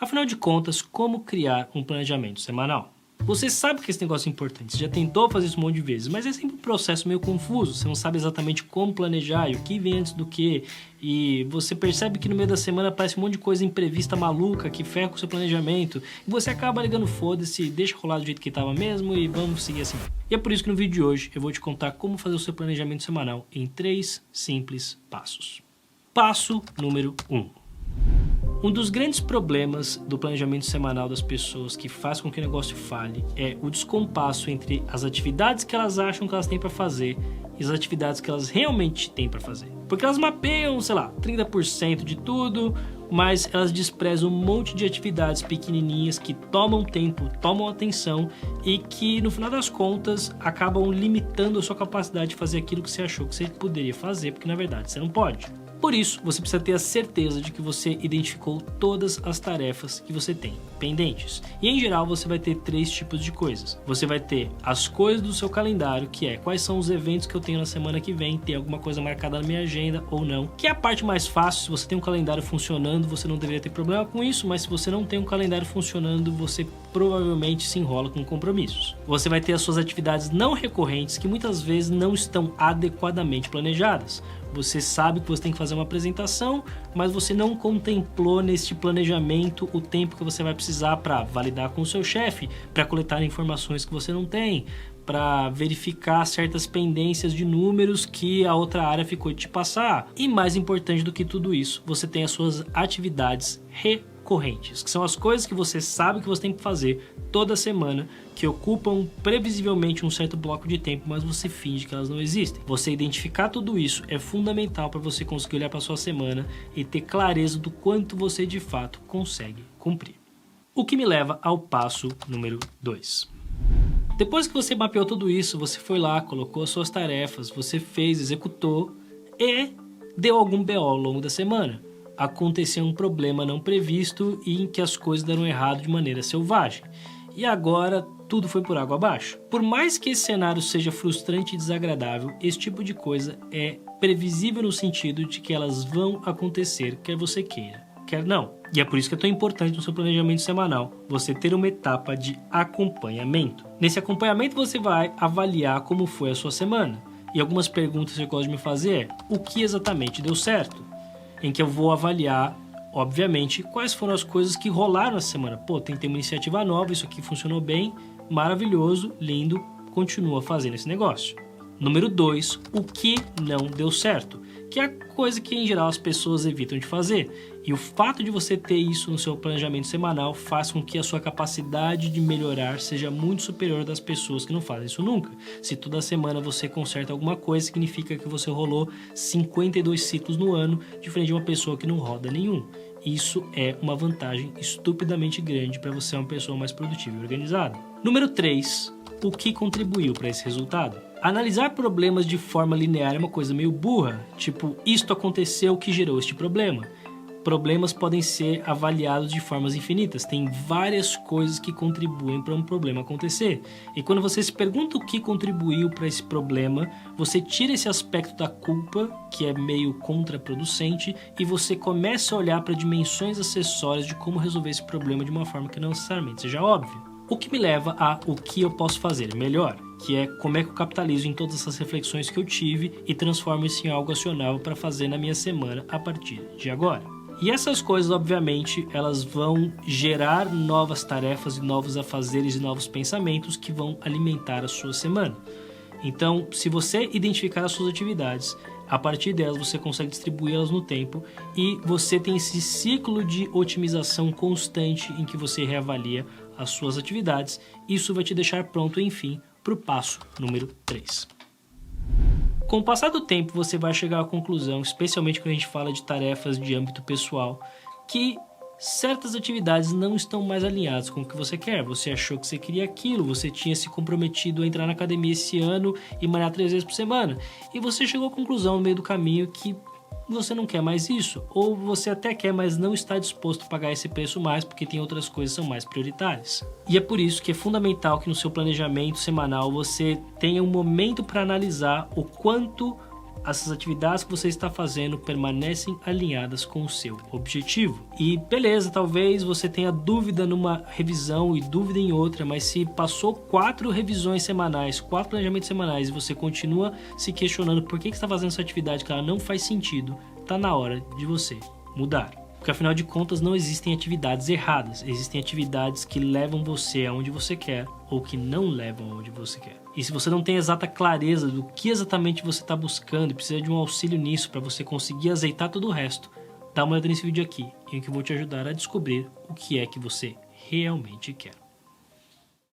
Afinal de contas, como criar um planejamento semanal? Você sabe que esse negócio é importante, você já tentou fazer isso um monte de vezes, mas é sempre um processo meio confuso, você não sabe exatamente como planejar e o que vem antes do que, e você percebe que no meio da semana aparece um monte de coisa imprevista maluca que ferra com o seu planejamento, e você acaba ligando foda-se, deixa rolar do jeito que estava mesmo e vamos seguir assim. E é por isso que no vídeo de hoje eu vou te contar como fazer o seu planejamento semanal em 3 simples passos. Passo número 1. Um dos grandes problemas do planejamento semanal das pessoas que faz com que o negócio falhe é o descompasso entre as atividades que elas acham que elas têm para fazer e as atividades que elas realmente têm para fazer. Porque elas mapeiam, sei lá, 30% de tudo, mas elas desprezam um monte de atividades pequenininhas que tomam tempo, tomam atenção e que no final das contas acabam limitando a sua capacidade de fazer aquilo que você achou que você poderia fazer, porque na verdade você não pode. Por isso, você precisa ter a certeza de que você identificou todas as tarefas que você tem pendentes. E em geral, você vai ter 3 tipos de coisas. Você vai ter as coisas do seu calendário, que é quais são os eventos que eu tenho na semana que vem, tem alguma coisa marcada na minha agenda ou não. Que é a parte mais fácil, se você tem um calendário funcionando, você não deveria ter problema com isso, mas se você não tem um calendário funcionando, você provavelmente se enrola com compromissos. Você vai ter as suas atividades não recorrentes, que muitas vezes não estão adequadamente planejadas. Você sabe que você tem que fazer uma apresentação, mas você não contemplou neste planejamento o tempo que você vai precisar para validar com o seu chefe, para coletar informações que você não tem, para verificar certas pendências de números que a outra área ficou de te passar. E mais importante do que tudo isso, você tem as suas atividades recorrentes, que são as coisas que você sabe que você tem que fazer toda semana, que ocupam previsivelmente um certo bloco de tempo, mas você finge que elas não existem. Você identificar tudo isso é fundamental para você conseguir olhar para sua semana e ter clareza do quanto você de fato consegue cumprir. O que me leva ao passo número 2. Depois que você mapeou tudo isso, você foi lá, colocou as suas tarefas, você fez, executou e deu algum BO ao longo da semana. Aconteceu um problema não previsto e em que as coisas deram errado de maneira selvagem. E agora tudo foi por água abaixo. Por mais que esse cenário seja frustrante e desagradável, esse tipo de coisa é previsível no sentido de que elas vão acontecer, quer você queira, quer não. E é por isso que é tão importante no seu planejamento semanal você ter uma etapa de acompanhamento. Nesse acompanhamento você vai avaliar como foi a sua semana. E algumas perguntas que eu gosto de me fazer é: o que exatamente deu certo? Em que eu vou avaliar, obviamente, quais foram as coisas que rolaram essa semana. Pô, tem que ter uma iniciativa nova, isso aqui funcionou bem, maravilhoso, lindo, continua fazendo esse negócio. Número 2, o que não deu certo, que é a coisa que em geral as pessoas evitam de fazer. E o fato de você ter isso no seu planejamento semanal faz com que a sua capacidade de melhorar seja muito superior das pessoas que não fazem isso nunca. Se toda semana você conserta alguma coisa, significa que você rolou 52 ciclos no ano, diferente de uma pessoa que não roda nenhum. Isso é uma vantagem estupidamente grande para você ser uma pessoa mais produtiva e organizada. Número 3, o que contribuiu para esse resultado? Analisar problemas de forma linear é uma coisa meio burra, tipo, isto aconteceu que gerou este problema. Problemas podem ser avaliados de formas infinitas, tem várias coisas que contribuem para um problema acontecer. E quando você se pergunta o que contribuiu para esse problema, você tira esse aspecto da culpa, que é meio contraproducente, e você começa a olhar para dimensões acessórias de como resolver esse problema de uma forma que não necessariamente seja óbvia. O que me leva a o que eu posso fazer melhor, que é como é que eu capitalizo em todas essas reflexões que eu tive e transformo isso em algo acionável para fazer na minha semana a partir de agora. E essas coisas, obviamente, elas vão gerar novas tarefas e novos afazeres e novos pensamentos que vão alimentar a sua semana. Então, se você identificar as suas atividades, a partir delas você consegue distribuí-las no tempo e você tem esse ciclo de otimização constante em que você reavalia as suas atividades. Isso vai te deixar pronto, enfim, para o passo número 3. Com o passar do tempo, você vai chegar à conclusão, especialmente quando a gente fala de tarefas de âmbito pessoal, que certas atividades não estão mais alinhadas com o que você quer. Você achou que você queria aquilo, você tinha se comprometido a entrar na academia esse ano e malhar 3 vezes por semana. E você chegou à conclusão no meio do caminho que você não quer mais isso, ou você até quer, mas não está disposto a pagar esse preço mais porque tem outras coisas que são mais prioritárias. E é por isso que é fundamental que no seu planejamento semanal você tenha um momento para analisar o quanto essas atividades que você está fazendo permanecem alinhadas com o seu objetivo. E beleza, talvez você tenha dúvida numa revisão e dúvida em outra, mas se passou 4 revisões semanais, 4 planejamentos semanais e você continua se questionando por que você está fazendo essa atividade que ela não faz sentido, está na hora de você mudar. Porque afinal de contas não existem atividades erradas, existem atividades que levam você aonde você quer ou que não levam aonde você quer. E se você não tem exata clareza do que exatamente você está buscando e precisa de um auxílio nisso para você conseguir azeitar todo o resto, dá uma olhada nesse vídeo aqui, em que eu vou te ajudar a descobrir o que é que você realmente quer.